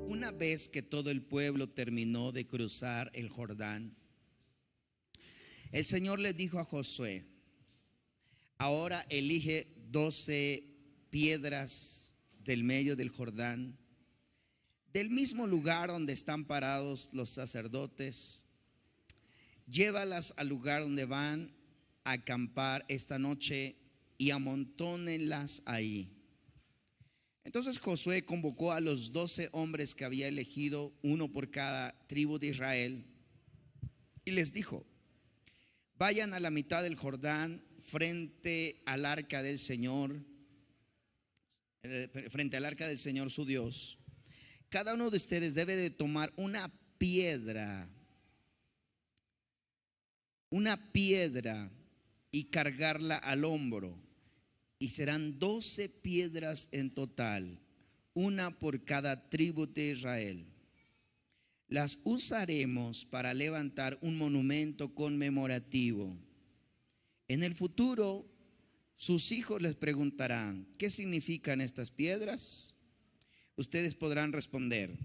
Una vez que todo el pueblo terminó de cruzar el Jordán, el Señor le dijo a Josué: ahora elige 12 piedras del medio del Jordán, del mismo lugar donde están parados los sacerdotes. Llévalas al lugar donde van a acampar esta noche y amontónenlas ahí. Entonces Josué convocó a los 12 hombres que había elegido, uno por cada tribu de Israel, y les dijo: vayan a la mitad del Jordán, frente al arca del Señor su Dios. Cada uno de ustedes debe de tomar una piedra y cargarla al hombro. Y serán 12 piedras en total, una por cada tribu de Israel. Las usaremos para levantar un monumento conmemorativo. En el futuro, sus hijos les preguntarán: ¿qué significan estas piedras? Ustedes podrán responder: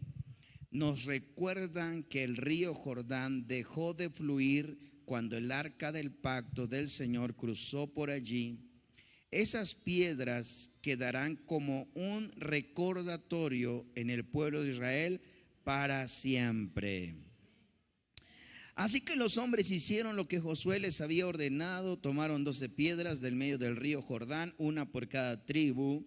nos recuerdan que el río Jordán dejó de fluir cuando el arca del pacto del Señor cruzó por allí. Esas piedras quedarán como un recordatorio en el pueblo de Israel para siempre. Así que los hombres hicieron lo que Josué les había ordenado. Tomaron 12 piedras del medio del río Jordán, una por cada tribu,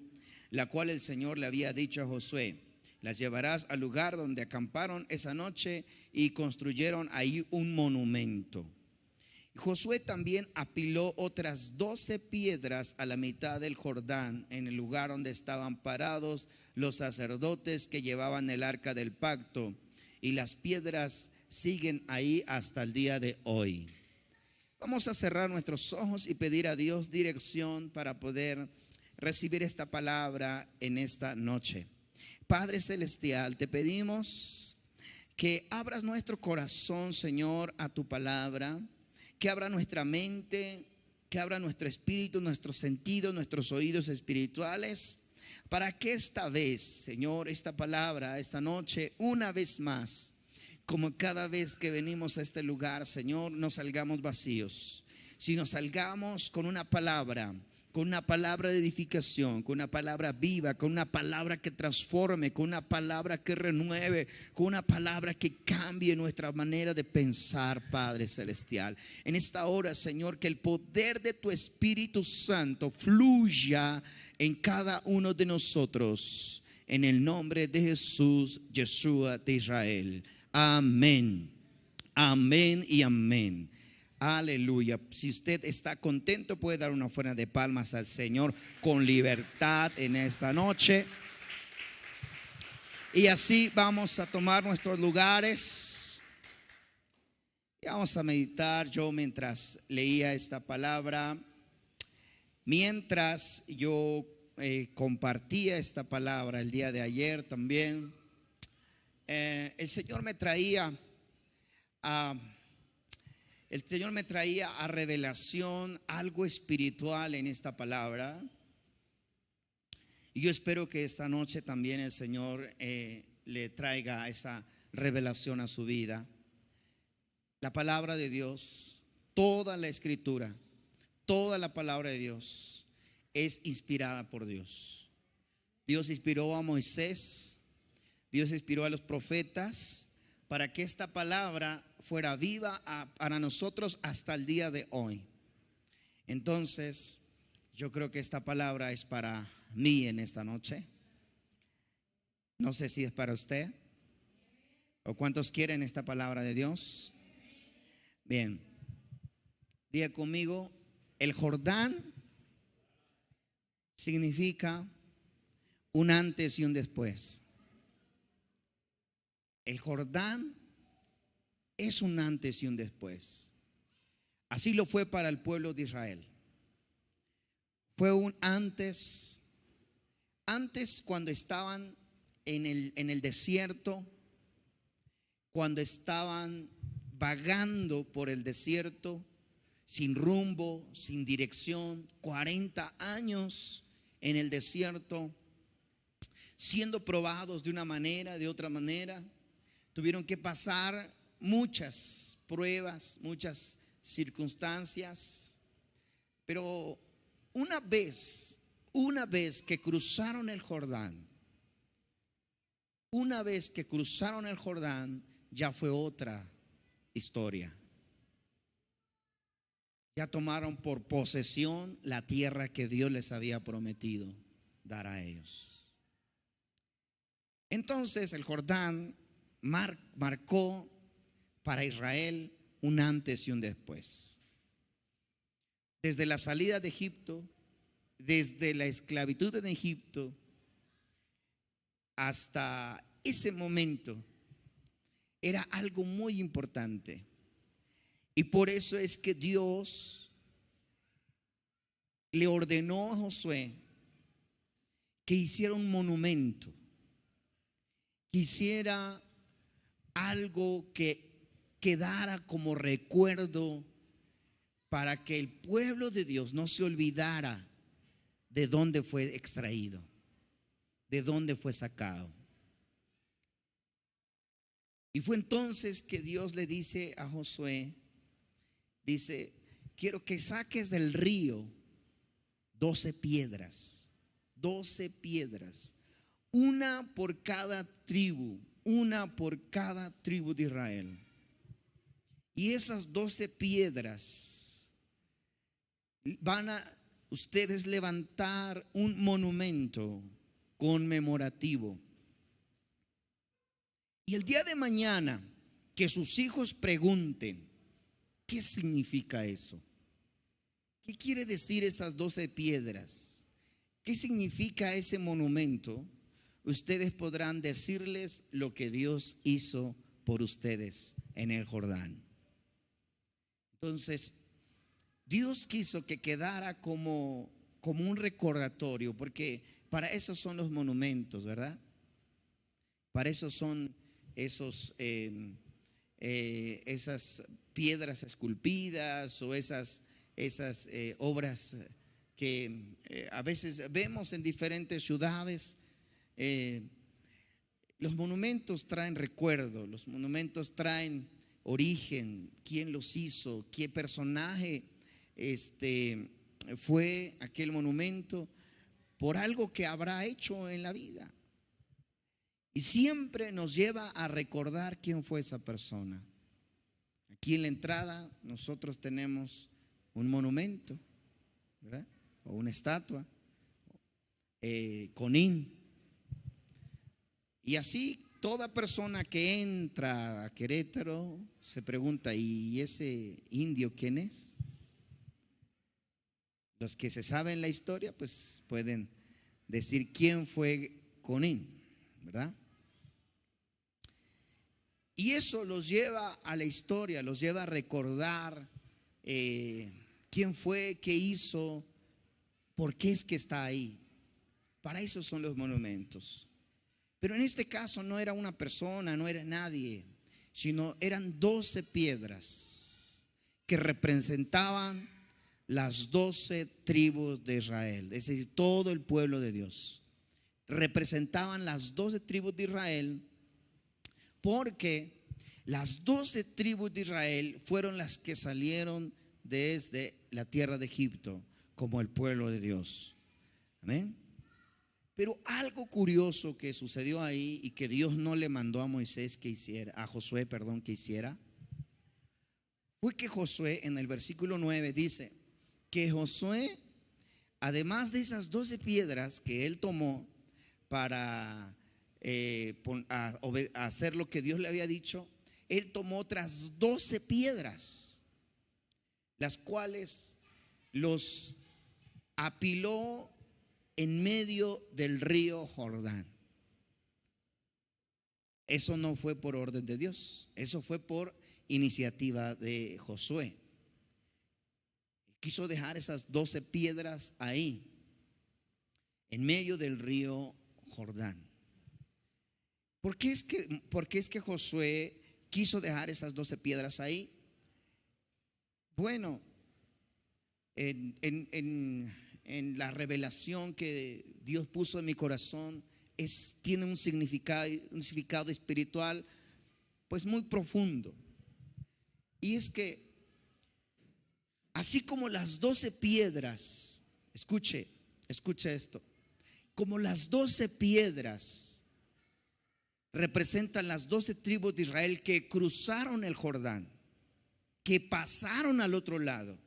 la cual el Señor le había dicho a Josué: las llevarás al lugar donde acamparon esa noche, y construyeron ahí un monumento. Josué también apiló otras 12 piedras a la mitad del Jordán, en el lugar donde estaban parados los sacerdotes que llevaban el arca del pacto, y las piedras siguen ahí hasta el día de hoy. Vamos a cerrar nuestros ojos y pedir a Dios dirección para poder recibir esta palabra en esta noche. Padre celestial, te pedimos que abras nuestro corazón, Señor, a tu palabra, que abra nuestra mente, que abra nuestro espíritu, nuestros sentidos, nuestros oídos espirituales, para que esta vez, Señor, esta palabra, esta noche, una vez más, como cada vez que venimos a este lugar, Señor, no salgamos vacíos, sino salgamos con una palabra de edificación, con una palabra viva, con una palabra que transforme, con una palabra que renueve, con una palabra que cambie nuestra manera de pensar, Padre celestial. En esta hora, Señor, que el poder de tu Espíritu Santo fluya en cada uno de nosotros, en el nombre de Jesús, Yeshua de Israel. Amén, amén y amén. Aleluya. Si usted está contento, puede dar una ofrenda de palmas al Señor con libertad en esta noche. Y así vamos a tomar nuestros lugares y vamos a meditar. Yo, mientras leía esta palabra, mientras yo compartía esta palabra el día de ayer también, el Señor me traía a revelación algo espiritual en esta palabra. Y yo espero que esta noche también el Señor le traiga esa revelación a su vida. La palabra de Dios, toda la escritura, toda la palabra de Dios es inspirada por Dios. Dios inspiró a Moisés, Dios inspiró a los profetas, para que esta palabra fuera viva para nosotros hasta el día de hoy. Entonces, yo creo que esta palabra es para mí en esta noche. No sé si es para usted o cuántos quieren esta palabra de Dios. Bien, diga conmigo: el Jordán significa un antes y un después. El Jordán es un antes y un después. Así lo fue para el pueblo de Israel. Fue un antes cuando estaban en el desierto, cuando estaban vagando por el desierto, sin rumbo, sin dirección, 40 años en el desierto, siendo probados de una manera, de otra manera. Tuvieron que pasar muchas pruebas, muchas circunstancias. Pero una vez que cruzaron el Jordán, ya fue otra historia. Ya tomaron por posesión la tierra que Dios les había prometido dar a ellos. Entonces el Jordán marcó para Israel un antes y un después. Desde la salida de Egipto, desde la esclavitud en Egipto, hasta ese momento, era algo muy importante. Y por eso es que Dios le ordenó a Josué que hiciera un monumento, que hiciera algo que quedara como recuerdo para que el pueblo de Dios no se olvidara de dónde fue extraído, de dónde fue sacado. Y fue entonces que Dios le dice a Josué, dice, quiero que saques del río 12 piedras, una por cada tribu de Israel. Y esas 12 piedras van a ustedes levantar un monumento conmemorativo. Y el día de mañana que sus hijos pregunten, ¿qué significa eso? ¿Qué quiere decir esas 12 piedras? ¿Qué significa ese monumento? Ustedes podrán decirles lo que Dios hizo por ustedes en el Jordán. Entonces, Dios quiso que quedara como un recordatorio, porque para eso son los monumentos, ¿verdad? Para eso son esas piedras esculpidas o esas obras que a veces vemos en diferentes ciudades. Los monumentos traen recuerdo, los monumentos traen origen, quién los hizo, qué personaje fue aquel monumento por algo que habrá hecho en la vida. Y siempre nos lleva a recordar quién fue esa persona. Aquí en la entrada nosotros tenemos un monumento, ¿verdad? O una estatua, Conín. Y así toda persona que entra a Querétaro se pregunta, ¿y ese indio quién es? Los que se saben la historia pues pueden decir quién fue Conín, ¿verdad? Y eso los lleva a la historia, los lleva a recordar quién fue, qué hizo, por qué es que está ahí. Para eso son los monumentos. Pero en este caso no era una persona, no era nadie, sino eran 12 piedras que representaban las 12 tribus de Israel, es decir, todo el pueblo de Dios. Representaban las 12 tribus de Israel, porque las 12 tribus de Israel fueron las que salieron desde la tierra de Egipto como el pueblo de Dios. Amén. Pero algo curioso que sucedió ahí y que Dios no le mandó a Moisés que hiciera, a Josué, perdón, que hiciera, fue que Josué en el versículo 9 dice que Josué, además de esas 12 piedras que él tomó para hacer lo que Dios le había dicho, él tomó otras 12 piedras, las cuales los apiló en medio del río Jordán. Eso no fue por orden de Dios, eso fue por iniciativa de Josué. Quiso dejar esas 12 piedras ahí, en medio del río Jordán. ¿Por qué es que Josué quiso dejar esas 12 piedras ahí? Bueno, en la revelación que Dios puso en mi corazón, tiene un significado espiritual pues muy profundo. Y es que así como las 12 piedras, escuche esto, como las 12 piedras representan las 12 tribus de Israel que cruzaron el Jordán, que pasaron al otro lado,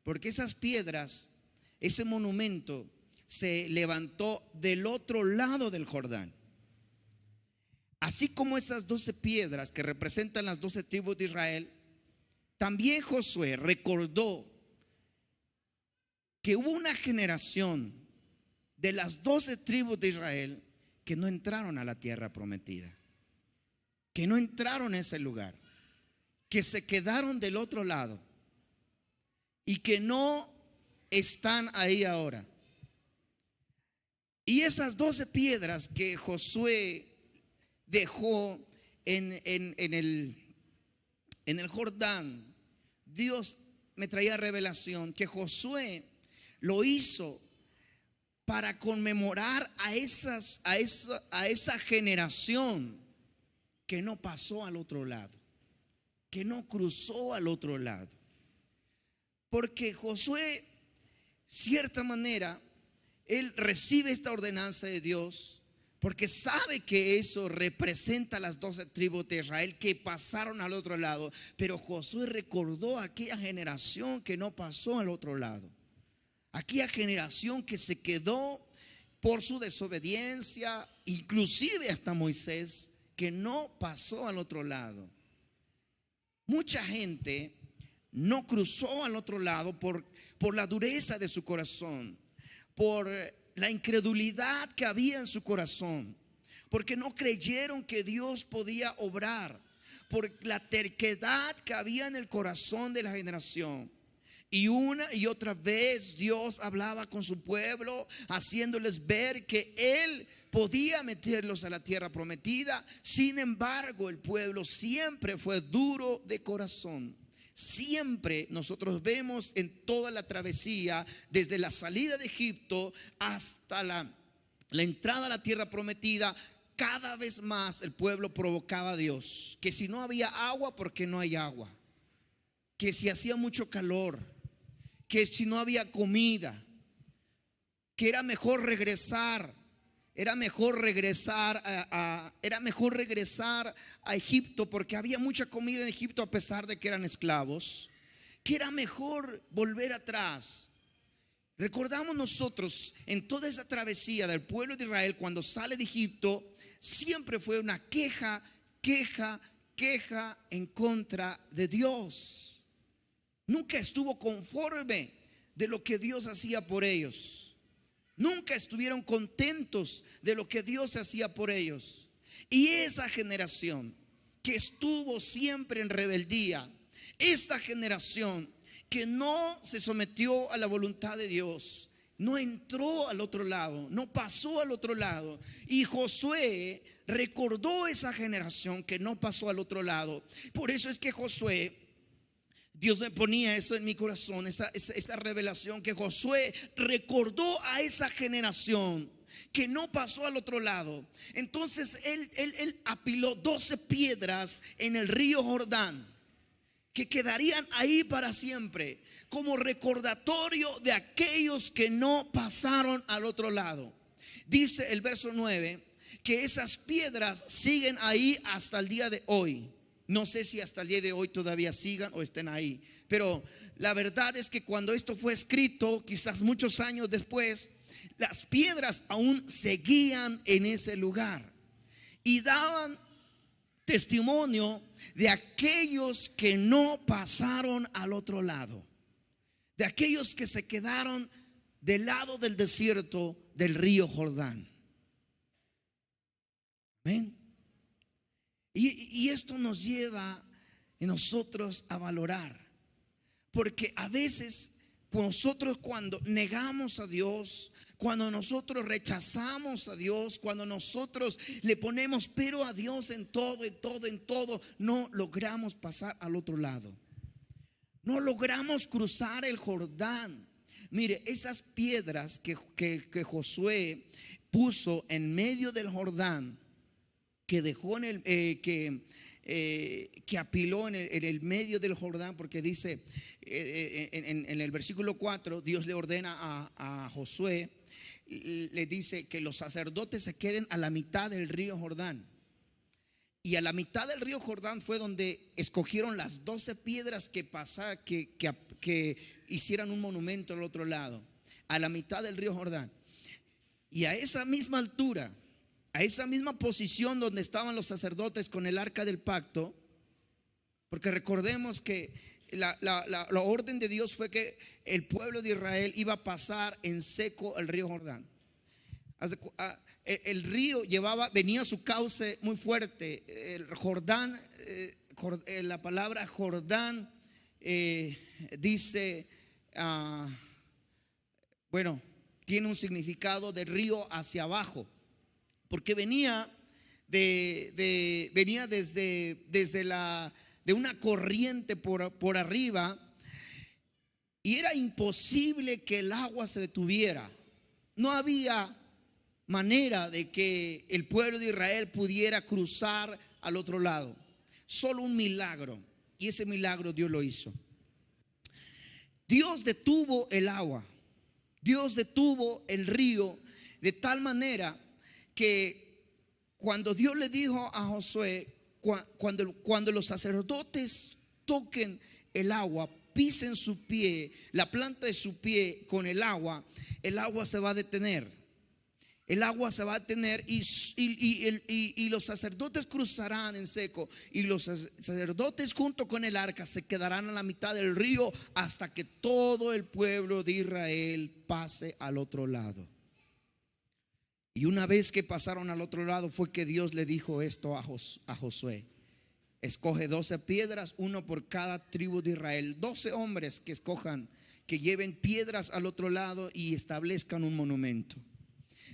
porque esas piedras, ese monumento se levantó del otro lado del Jordán. Así como esas 12 piedras que representan las 12 tribus de Israel, también Josué recordó que hubo una generación de las 12 tribus de Israel que no entraron a la tierra prometida, que no entraron a ese lugar, que se quedaron del otro lado y que no están ahí ahora. Y esas 12 piedras que Josué dejó en el Jordán, Dios me traía revelación que Josué lo hizo para conmemorar a esa generación que no pasó al otro lado, que no cruzó al otro lado. Porque Josué, cierta manera, él recibe esta ordenanza de Dios porque sabe que eso representa las 12 tribus de Israel que pasaron al otro lado. Pero Josué recordó a aquella generación que no pasó al otro lado, aquella generación que se quedó por su desobediencia, inclusive hasta Moisés, que no pasó al otro lado. Mucha gente no cruzó al otro lado por la dureza de su corazón, por la incredulidad que había en su corazón, porque no creyeron que Dios podía obrar, por la terquedad que había en el corazón de la generación. Y una y otra vez Dios hablaba con su pueblo, haciéndoles ver que Él podía meterlos a la tierra prometida. Sin embargo, el pueblo siempre fue duro de corazón. Siempre nosotros vemos en toda la travesía, desde la salida de Egipto hasta la entrada a la tierra prometida, cada vez más el pueblo provocaba a Dios. Que si no había agua, porque no hay agua. Que si hacía mucho calor, que si no había comida, que era mejor regresar a Egipto, porque había mucha comida en Egipto a pesar de que eran esclavos, que era mejor volver atrás. Recordamos nosotros en toda esa travesía del pueblo de Israel, cuando sale de Egipto, siempre fue una queja en contra de Dios. Nunca estuvo conforme de lo que Dios hacía por ellos. Nunca estuvieron contentos de lo que Dios hacía por ellos. Y esa generación que estuvo siempre en rebeldía, esta generación que no se sometió a la voluntad de Dios, no entró al otro lado, no pasó al otro lado. Y Josué recordó esa generación que no pasó al otro lado. Por eso es que Josué, Dios me ponía eso en mi corazón, esa revelación, que Josué recordó a esa generación que no pasó al otro lado. Entonces él apiló 12 piedras en el río Jordán, que quedarían ahí para siempre, como recordatorio de aquellos que no pasaron al otro lado. Dice el verso 9 que esas piedras siguen ahí hasta el día de hoy. No sé si hasta el día de hoy todavía sigan o estén ahí, pero la verdad es que cuando esto fue escrito, quizás muchos años después, las piedras aún seguían en ese lugar y daban testimonio de aquellos que no pasaron al otro lado, de aquellos que se quedaron del lado del desierto del río Jordán. Amén. Y esto nos lleva a nosotros a valorar, porque a veces nosotros, cuando negamos a Dios, cuando nosotros rechazamos a Dios, cuando nosotros le ponemos pero a Dios en todo, no logramos pasar al otro lado. No logramos cruzar el Jordán. Mire, esas piedras que Josué puso en medio del Jordán, que dejó que apiló en el medio del Jordán, porque dice en el versículo 4, Dios le ordena a Josué, le dice que los sacerdotes se queden a la mitad del río Jordán. Y a la mitad del río Jordán fue donde escogieron las 12 piedras que hicieran un monumento al otro lado, a la mitad del río Jordán. Y a esa misma altura, a esa misma posición donde estaban los sacerdotes con el arca del pacto, porque recordemos que la orden de Dios fue que el pueblo de Israel iba a pasar en seco el río Jordán. El río venía a su cauce muy fuerte. El Jordán, la palabra Jordán dice, bueno, tiene un significado de río hacia abajo, porque venía desde de una corriente por arriba, y era imposible que el agua se detuviera. No había manera de que el pueblo de Israel pudiera cruzar al otro lado. Solo un milagro, y ese milagro Dios lo hizo. Dios detuvo el agua, Dios detuvo el río, de tal manera que cuando Dios le dijo a Josué, cuando los sacerdotes toquen el agua, pisen su pie, la planta de su pie con el agua se va a detener. El agua se va a detener y los sacerdotes cruzarán en seco, y los sacerdotes junto con el arca se quedarán a la mitad del río hasta que todo el pueblo de Israel pase al otro lado. Y una vez que pasaron al otro lado fue que Dios le dijo esto a Josué: escoge 12 piedras, uno por cada tribu de Israel. 12 hombres que escojan, que lleven piedras al otro lado y establezcan un monumento.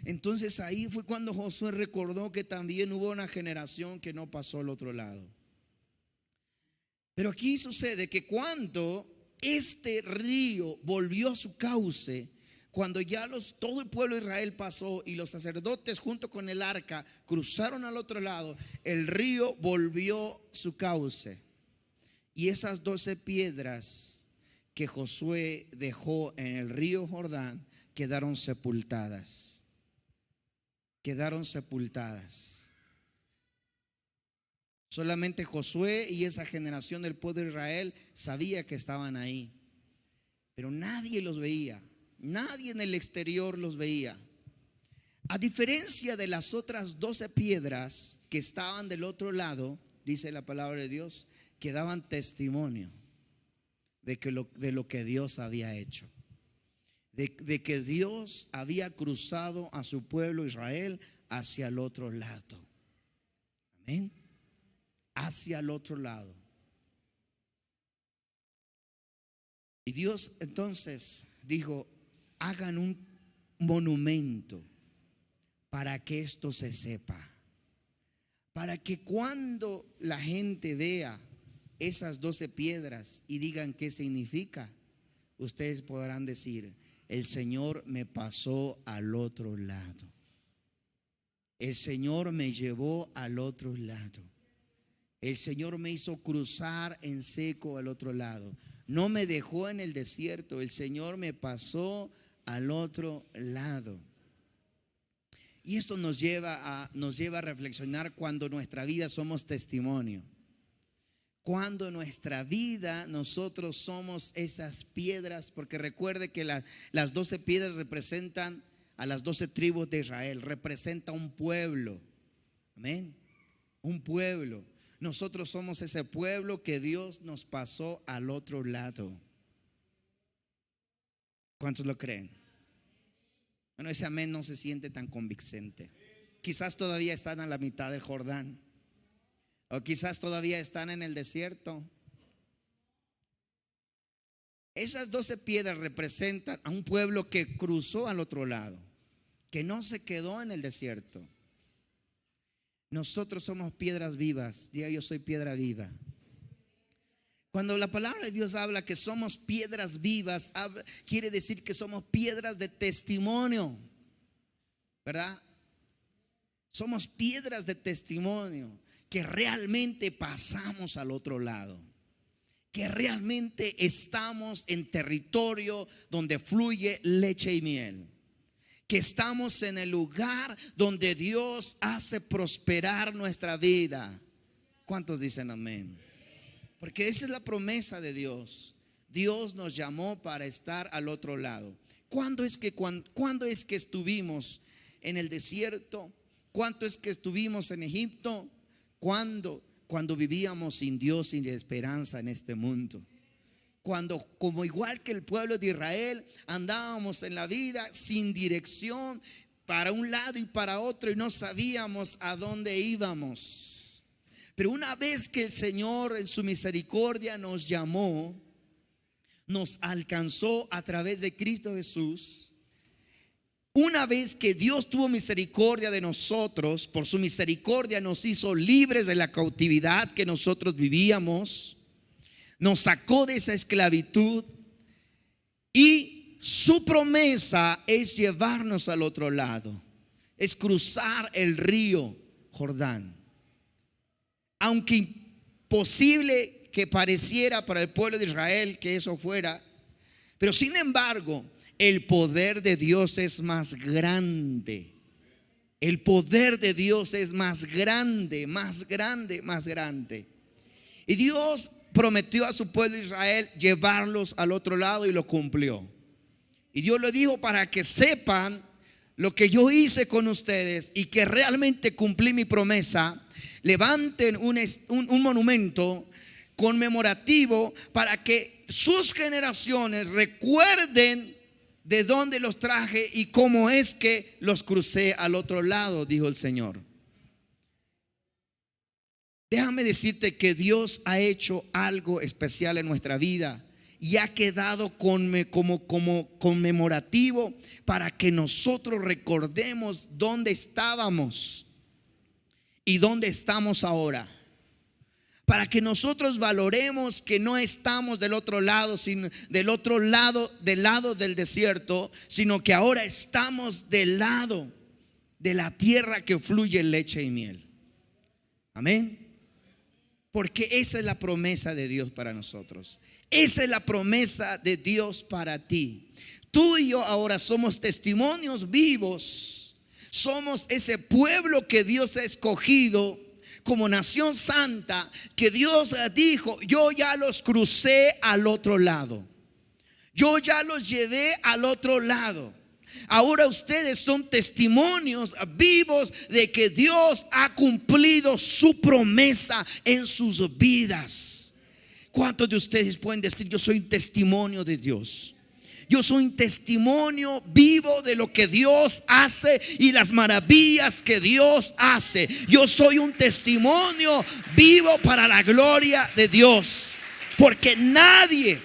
Entonces ahí fue cuando Josué recordó que también hubo una generación que no pasó al otro lado. Pero aquí sucede que cuando este río volvió a su cauce, cuando ya todo el pueblo de Israel pasó y los sacerdotes junto con el arca cruzaron al otro lado, el río volvió su cauce. Y esas 12 piedras que Josué dejó en el río Jordán quedaron sepultadas. Quedaron sepultadas. Solamente Josué y esa generación del pueblo de Israel sabía que estaban ahí, pero nadie los veía. Nadie en el exterior los veía. A diferencia de las otras 12 piedras que estaban del otro lado, dice la palabra de Dios, que daban testimonio de lo que Dios había hecho. De que Dios había cruzado a su pueblo Israel hacia el otro lado. Amén. Hacia el otro lado. Y Dios entonces dijo: hagan un monumento para que esto se sepa, para que cuando la gente vea esas 12 piedras y digan qué significa, ustedes podrán decir: el Señor me pasó al otro lado. El Señor me llevó al otro lado. El Señor me hizo cruzar en seco al otro lado. No me dejó en el desierto. El Señor me pasó al otro lado. Y esto nos lleva a reflexionar cuando en nuestra vida somos testimonio. Cuando en nuestra vida nosotros somos esas piedras, porque recuerde que las 12 piedras representan a las 12 tribus de Israel, representa un pueblo. Amén. Un pueblo. Nosotros somos ese pueblo que Dios nos pasó al otro lado. ¿Cuántos lo creen? Bueno, ese amén no se siente tan convincente. Quizás todavía están a la mitad del Jordán, o quizás todavía están en el desierto. Esas 12 piedras representan a un pueblo que cruzó al otro lado, que no se quedó en el desierto. Nosotros somos piedras vivas. Diga: yo soy piedra viva. Cuando la palabra de Dios habla que somos piedras vivas, quiere decir que somos piedras de testimonio. ¿verdad? Somos piedras de testimonio que realmente pasamos al otro lado, que realmente estamos en territorio donde fluye leche y miel, que estamos en el lugar donde Dios hace prosperar nuestra vida. ¿Cuántos dicen amén? Porque esa es la promesa de Dios. Dios nos llamó para estar al otro lado. ¿Cuándo es que estuvimos en el desierto? ¿Cuánto es que estuvimos en Egipto? Cuando vivíamos sin Dios, sin esperanza en este mundo. Cuando, como igual que el pueblo de Israel, andábamos en la vida sin dirección, para un lado y para otro, y no sabíamos a dónde íbamos. Pero una vez que el Señor en su misericordia nos llamó, nos alcanzó a través de Cristo Jesús. Una vez que Dios tuvo misericordia de nosotros, por su misericordia nos hizo libres de la cautividad que nosotros vivíamos, nos sacó de esa esclavitud, y su promesa es llevarnos al otro lado, es cruzar el río Jordán. Aunque imposible que pareciera para el pueblo de Israel que eso fuera, pero sin embargo el poder de Dios es más grande. El poder de Dios es más grande, más grande, más grande. Y Dios prometió a su pueblo de Israel llevarlos al otro lado, y lo cumplió. Y Dios lo dijo para que sepan lo que yo hice con ustedes y que realmente cumplí mi promesa. Levanten un monumento conmemorativo para que sus generaciones recuerden de dónde los traje y cómo es que los crucé al otro lado, dijo el Señor. Déjame decirte que Dios ha hecho algo especial en nuestra vida y ha quedado como conmemorativo para que nosotros recordemos dónde estábamos y dónde estamos ahora. Para que nosotros valoremos que no estamos del otro lado, sino del lado del desierto, sino que ahora estamos del lado de la tierra que fluye leche y miel. Amén. Porque esa es la promesa de Dios para nosotros. Esa es la promesa de Dios para ti. Tú y yo ahora somos testimonios vivos. Somos ese pueblo que Dios ha escogido como nación santa, que Dios dijo: yo ya los crucé al otro lado, yo ya los llevé al otro lado. Ahora ustedes son testimonios vivos de que Dios ha cumplido su promesa en sus vidas. ¿Cuántos de ustedes pueden decir: yo soy un testimonio de Dios? Yo soy un testimonio vivo de lo que Dios hace y las maravillas que Dios hace. Yo soy un testimonio vivo para la gloria de Dios. Porque nadie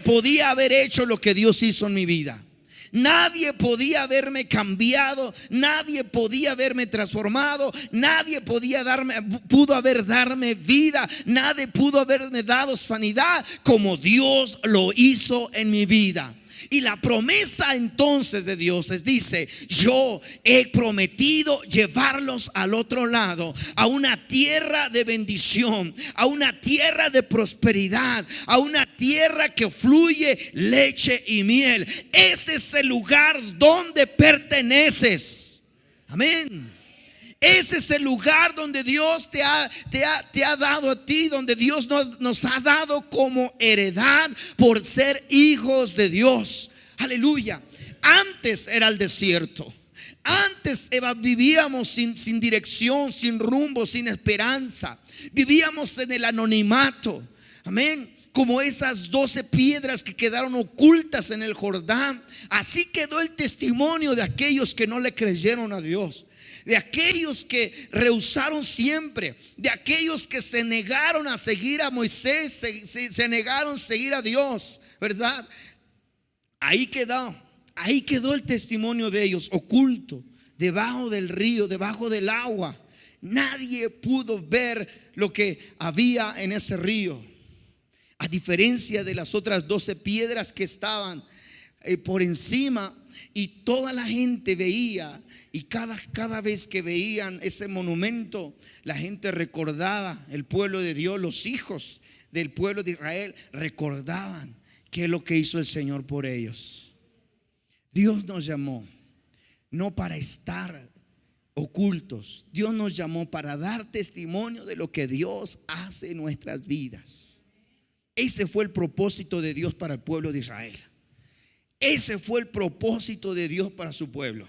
podía haber hecho lo que Dios hizo en mi vida. Nadie podía haberme cambiado, nadie podía haberme transformado, nadie pudo darme vida, nadie pudo haberme dado sanidad como Dios lo hizo en mi vida. Y la promesa entonces de Dios dice: yo he prometido llevarlos al otro lado, a una tierra de bendición, a una tierra de prosperidad, a una tierra que fluye leche y miel. Ese es el lugar donde perteneces. Amén. Ese es el lugar donde Dios te ha dado a ti, donde Dios nos ha dado como heredad por ser hijos de Dios. Aleluya. Antes era el desierto. Antes vivíamos sin dirección, sin rumbo, sin esperanza. Vivíamos en el anonimato. Amén. Como esas 12 piedras que quedaron ocultas en el Jordán. Así quedó el testimonio de aquellos que no le creyeron a Dios, de aquellos que rehusaron siempre, de aquellos que se negaron a seguir a Moisés, se negaron a seguir a Dios, ¿verdad? Ahí quedó el testimonio de ellos, oculto, debajo del río, debajo del agua. Nadie pudo ver lo que había en ese río. A diferencia de las otras 12 piedras que estaban por encima, y toda la gente veía, y cada vez que veían ese monumento, la gente recordaba, el pueblo de Dios, los hijos del pueblo de Israel recordaban qué es lo que hizo el Señor por ellos. Dios nos llamó no para estar ocultos. Dios nos llamó para dar testimonio de lo que Dios hace en nuestras vidas. Ese fue el propósito de Dios para el pueblo de Israel. Ese fue el propósito de Dios para su pueblo.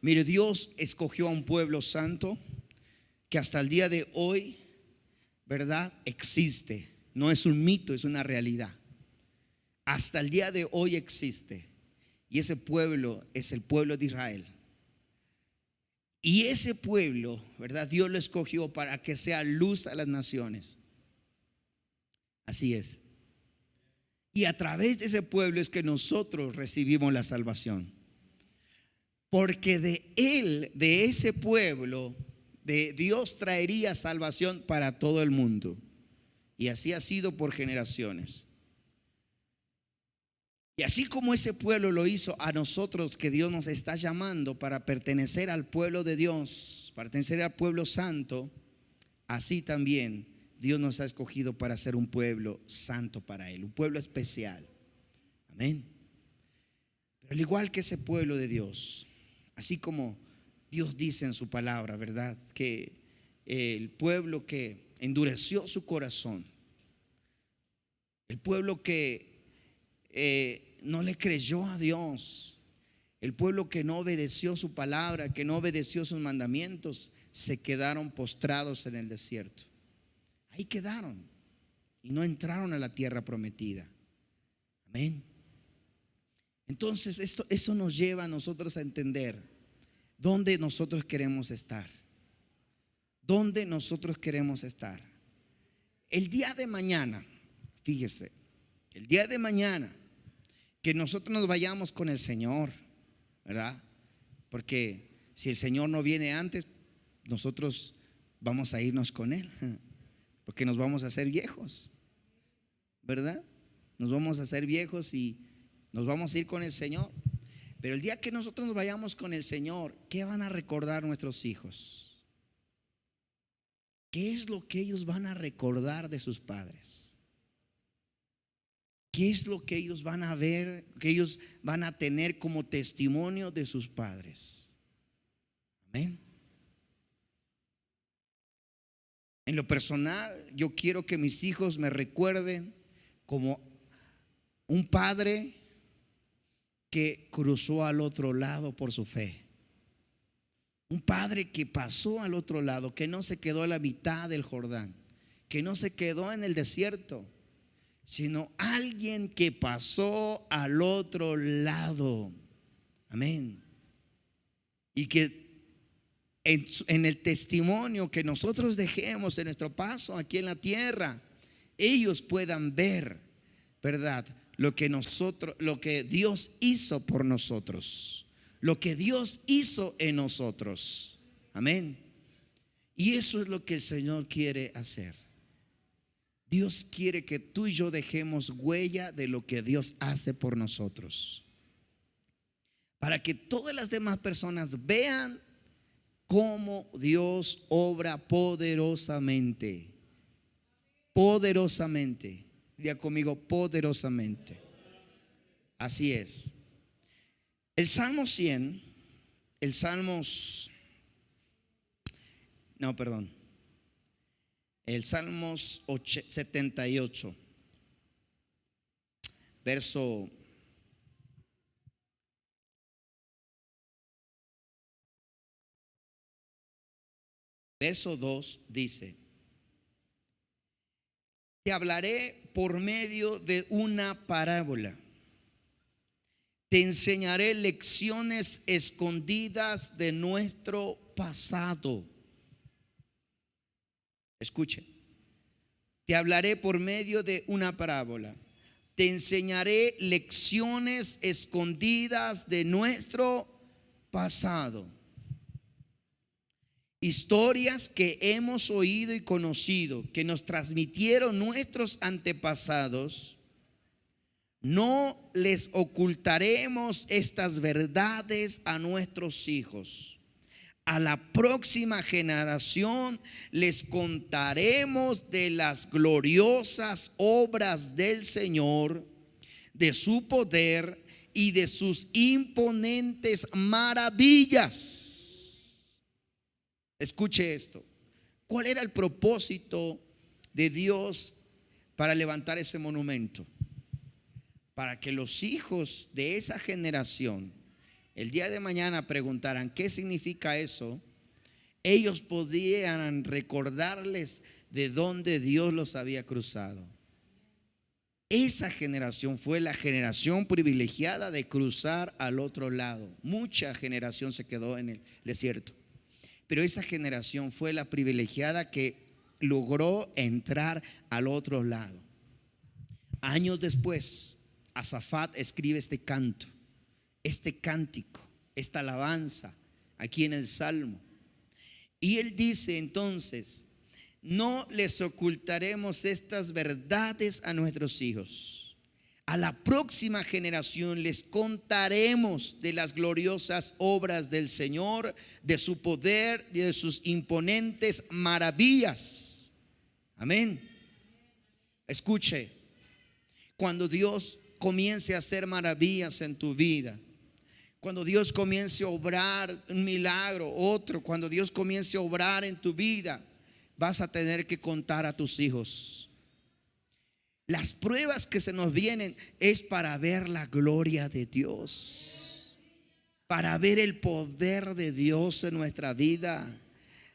Mire, Dios escogió a un pueblo santo que hasta el día de hoy, ¿verdad?, existe. No es un mito, es una realidad. Hasta el día de hoy existe. Y ese pueblo es el pueblo de Israel. Y ese pueblo, ¿verdad?, Dios lo escogió para que sea luz a las naciones. Así es. Y a través de ese pueblo es que nosotros recibimos la salvación. Porque de él, de ese pueblo, de Dios traería salvación para todo el mundo. Y así ha sido por generaciones. Y así como ese pueblo lo hizo, a nosotros que Dios nos está llamando para pertenecer al pueblo de Dios, pertenecer al pueblo santo, así también Dios nos ha escogido para ser un pueblo santo para Él, un pueblo especial. Amén. Pero al igual que ese pueblo de Dios, así como Dios dice en su palabra, ¿verdad?, que el pueblo que endureció su corazón, el pueblo que no le creyó a Dios, el pueblo que no obedeció su palabra, que no obedeció sus mandamientos, se quedaron postrados en el desierto. Ahí quedaron y no entraron a la tierra prometida. Amén. Entonces eso nos lleva a nosotros a entender dónde nosotros queremos estar. ¿Dónde nosotros queremos estar? El día de mañana, fíjese, el día de mañana que nosotros nos vayamos con el Señor, ¿verdad? Porque si el Señor no viene antes, nosotros vamos a irnos con Él, porque nos vamos a hacer viejos, ¿verdad? Nos vamos a hacer viejos y nos vamos a ir con el Señor. Pero el día que nosotros nos vayamos con el Señor, ¿qué van a recordar nuestros hijos? ¿Qué es lo que ellos van a recordar de sus padres? ¿Qué es lo que ellos van a ver, que ellos van a tener como testimonio de sus padres? Amén. En lo personal, yo quiero que mis hijos me recuerden como un padre que cruzó al otro lado por su fe. Un padre que pasó al otro lado, que no se quedó a la mitad del Jordán, que no se quedó en el desierto, sino alguien que pasó al otro lado. Amén. Y que en el testimonio que nosotros dejemos en nuestro paso aquí en la tierra, ellos puedan ver, ¿verdad?, lo que Dios hizo por nosotros, lo que Dios hizo en nosotros. Amén. Y eso es lo que el Señor quiere hacer. Dios quiere que tú y yo dejemos huella de lo que Dios hace por nosotros, para que todas las demás personas vean cómo Dios obra poderosamente. Poderosamente. Diga conmigo, poderosamente. Así es. El Salmo 100, el Salmos 78, verso 2 dice: te hablaré por medio de una parábola, te enseñaré lecciones escondidas de nuestro pasado. Escuche, te hablaré por medio de una parábola, te enseñaré lecciones escondidas de nuestro pasado. Historias que hemos oído y conocido, que nos transmitieron nuestros antepasados, no les ocultaremos estas verdades a nuestros hijos. A la próxima generación les contaremos de las gloriosas obras del Señor, de su poder y de sus imponentes maravillas. Escuche esto. ¿Cuál era el propósito de Dios para levantar ese monumento? Para que los hijos de esa generación el día de mañana preguntaran qué significa eso, ellos podían recordarles de dónde Dios los había cruzado. Esa generación fue la generación privilegiada de cruzar al otro lado. Mucha generación se quedó en el desierto, pero esa generación fue la privilegiada que logró entrar al otro lado. Años después, Asafat escribe este canto, este cántico, esta alabanza aquí en el Salmo. Y él dice entonces: no les ocultaremos estas verdades a nuestros hijos. A la próxima generación les contaremos de las gloriosas obras del Señor, de su poder y de sus imponentes maravillas. Amén. Escuche, cuando Dios comience a hacer maravillas en tu vida, cuando Dios comience a obrar un milagro, otro, cuando Dios comience a obrar en tu vida, vas a tener que contar a tus hijos. Las pruebas que se nos vienen es para ver la gloria de Dios, para ver el poder de Dios en nuestra vida.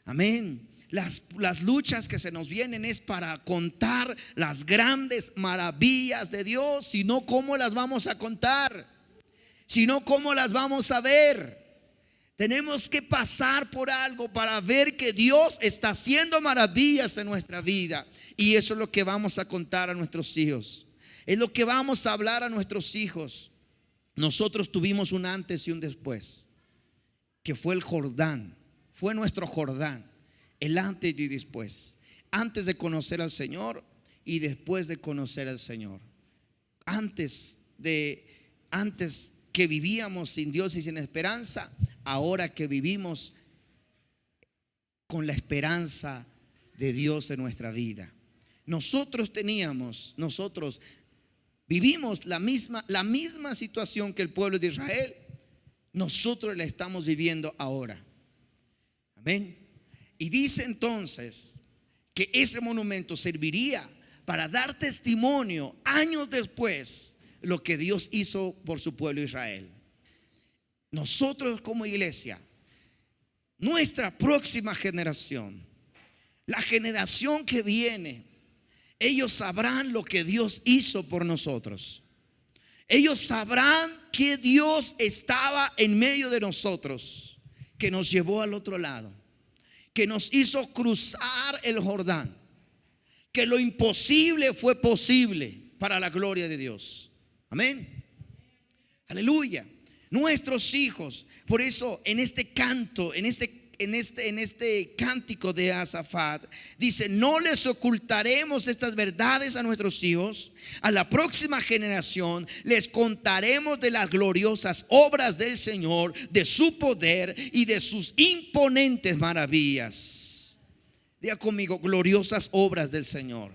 Amén. Las luchas que se nos vienen es para contar las grandes maravillas de Dios. Si no, ¿cómo las vamos a contar? Si no, ¿cómo las vamos a ver? Tenemos que pasar por algo para ver que Dios está haciendo maravillas en nuestra vida. Y eso es lo que vamos a contar a nuestros hijos. Es lo que vamos a hablar a nuestros hijos. Nosotros tuvimos un antes y un después, que fue el Jordán. Fue nuestro Jordán, el antes y después. Antes de conocer al Señor y después de conocer al Señor. Antes que vivíamos sin Dios y sin esperanza, ahora que vivimos con la esperanza de Dios en nuestra vida. Nosotros vivimos la misma situación que el pueblo de Israel. Nosotros la estamos viviendo ahora. Amén. Y dice entonces que ese monumento serviría para dar testimonio años después lo que Dios hizo por su pueblo Israel. Nosotros como iglesia, nuestra próxima generación, la generación que viene, ellos sabrán lo que Dios hizo por nosotros. Ellos sabrán que Dios estaba en medio de nosotros, que nos llevó al otro lado, que nos hizo cruzar el Jordán, que lo imposible fue posible para la gloria de Dios. Amén. Aleluya. Nuestros hijos, por eso en este canto, en este cántico de Asafat, dice: no les ocultaremos estas verdades a nuestros hijos. A la próxima generación les contaremos de las gloriosas obras del Señor, de su poder y de sus imponentes maravillas. Diga conmigo: gloriosas obras del Señor.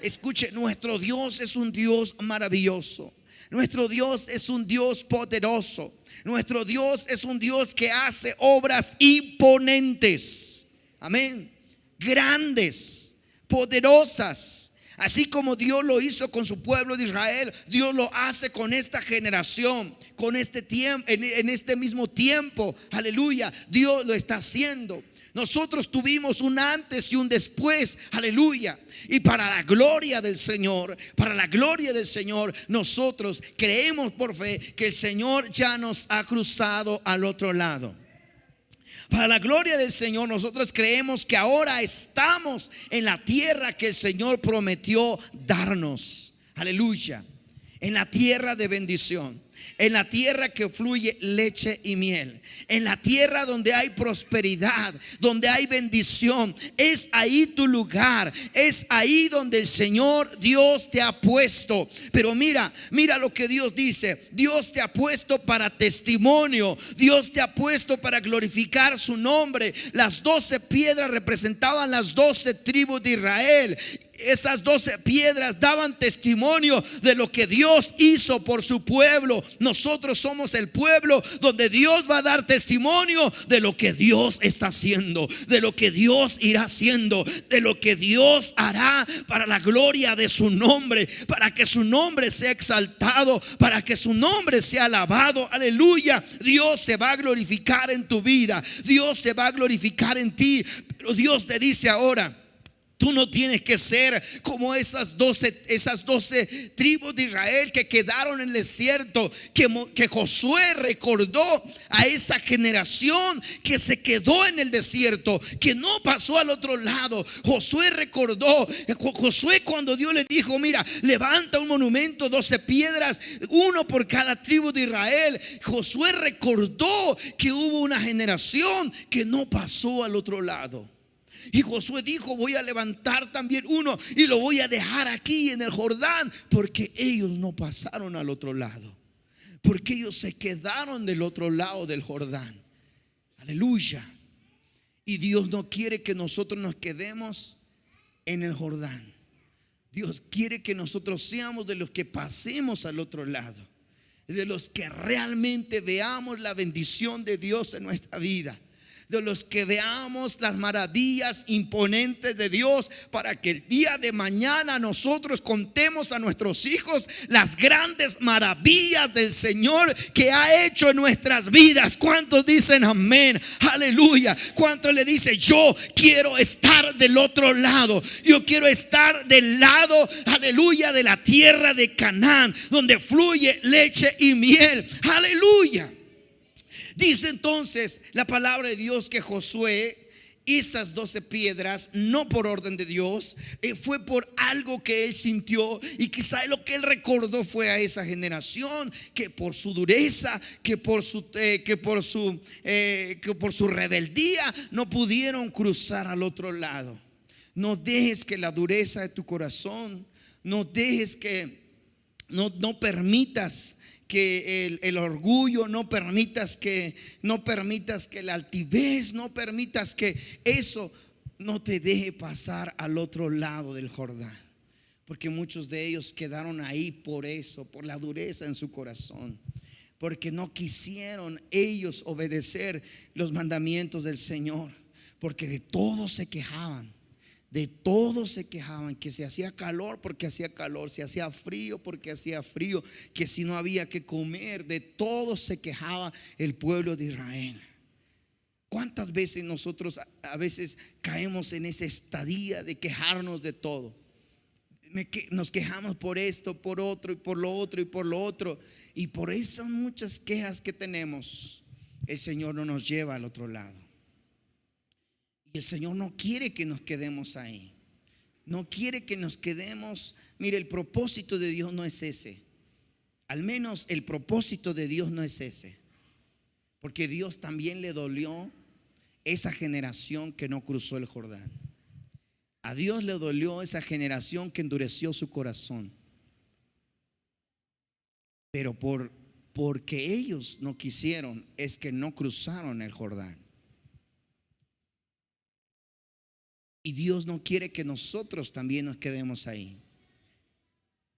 Escuche, nuestro Dios es un Dios maravilloso. Nuestro Dios es un Dios poderoso. Nuestro Dios es un Dios que hace obras imponentes. Amén. Grandes, poderosas. Así como Dios lo hizo con su pueblo de Israel, Dios lo hace con esta generación, con este tiempo, en este mismo tiempo. Aleluya. Dios lo está haciendo. Nosotros tuvimos un antes y un después, aleluya. Y para la gloria del Señor, nosotros creemos por fe que el Señor ya nos ha cruzado al otro lado. Para la gloria del Señor, nosotros creemos que ahora estamos en la tierra que el Señor prometió darnos. Aleluya. En la tierra de bendición. en la tierra que fluye leche y miel, en la tierra donde hay prosperidad, donde hay bendición. Es ahí tu lugar, es ahí donde el Señor Dios te ha puesto. Pero mira lo que Dios dice: Dios te ha puesto para testimonio, Dios te ha puesto para glorificar su nombre. Las 12 piedras representaban las 12 tribus de Israel. Esas 12 piedras daban testimonio de lo que Dios hizo por su pueblo. Nosotros somos el pueblo donde Dios va a dar testimonio de lo que Dios está haciendo, de lo que Dios irá haciendo, de lo que Dios hará para la gloria de su nombre, para que su nombre sea exaltado, para que su nombre sea alabado. Aleluya. Dios se va a glorificar en tu vida, Dios se va a glorificar en ti. Pero Dios te dice ahora: tú no tienes que ser como esas 12 tribus de Israel que quedaron en el desierto, que Josué recordó a esa generación que se quedó en el desierto, que no pasó al otro lado. Josué recordó, cuando Dios le dijo: mira, levanta un monumento, 12 piedras, uno por cada tribu de Israel. Josué recordó que hubo una generación que no pasó al otro lado. Y Josué dijo: voy a levantar también uno y lo voy a dejar aquí en el Jordán, porque ellos no pasaron al otro lado, porque ellos se quedaron del otro lado del Jordán. Aleluya. Y Dios no quiere que nosotros nos quedemos en el Jordán. Dios quiere que nosotros seamos de los que pasemos al otro lado, de los que realmente veamos la bendición de Dios en nuestra vida, de los que veamos las maravillas imponentes de Dios, para que el día de mañana nosotros contemos a nuestros hijos las grandes maravillas del Señor que ha hecho en nuestras vidas. ¿Cuántos dicen amén? Aleluya. ¿Cuántos le dicen: yo quiero estar del otro lado? Yo quiero estar del lado, aleluya, de la tierra de Canaán, donde fluye leche y miel. Aleluya. Dice entonces la palabra de Dios que Josué, esas 12 piedras, no por orden de Dios, fue por algo que él sintió. Y quizá lo que él recordó fue a esa generación que por su dureza, que por su rebeldía no pudieron cruzar al otro lado. No dejes que la dureza de tu corazón, no dejes que, no permitas que el orgullo, no permitas que la altivez, no permitas que eso no te deje pasar al otro lado del Jordán. Porque muchos de ellos quedaron ahí por eso, por la dureza en su corazón, porque no quisieron ellos obedecer los mandamientos del Señor, porque de todo se quejaban. De todo se quejaban, que si hacía calor porque hacía calor, si hacía frío porque hacía frío, que si no había que comer, de todo se quejaba el pueblo de Israel. ¿Cuántas veces nosotros a veces caemos en esa estadía de quejarnos de todo? Nos quejamos por esto, por otro y por lo otro y por lo otro, y por esas muchas quejas que tenemos, el Señor no nos lleva al otro lado. Y el Señor no quiere que nos quedemos ahí. No quiere que nos quedemos. Mire, el propósito de Dios no es ese. Al menos el propósito de Dios no es ese. Porque Dios también le dolió esa generación que no cruzó el Jordán. A Dios le dolió esa generación que endureció su corazón. Pero porque ellos no quisieron, es que no cruzaron el Jordán. Y Dios no quiere que nosotros también nos quedemos ahí.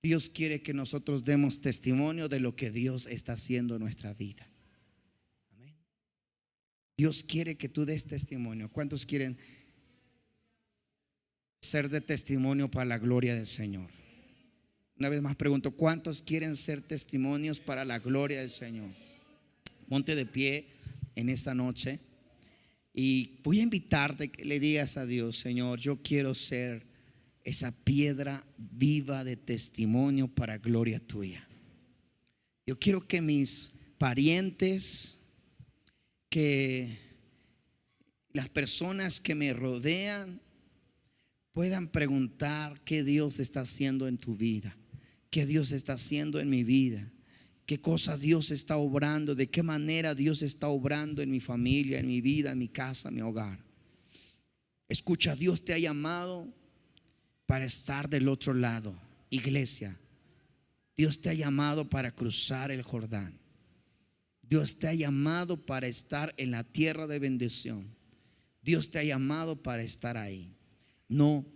Dios quiere que nosotros demos testimonio de lo que Dios está haciendo en nuestra vida. Amén. Dios quiere que tú des testimonio. ¿Cuántos quieren ser de testimonio para la gloria del Señor? Una vez más pregunto: ¿cuántos quieren ser testimonios para la gloria del Señor? Ponte de pie en esta noche. Y voy a invitarte que le digas a Dios: Señor, yo quiero ser esa piedra viva de testimonio para gloria tuya. Yo quiero que mis parientes, que las personas que me rodean puedan preguntar qué Dios está haciendo en tu vida, qué Dios está haciendo en mi vida, qué cosa Dios está obrando, de qué manera Dios está obrando en mi familia, en mi vida, en mi casa, en mi hogar. Escucha, Dios te ha llamado para estar del otro lado. Iglesia, Dios te ha llamado para cruzar el Jordán. Dios te ha llamado para estar en la tierra de bendición. Dios te ha llamado para estar ahí. No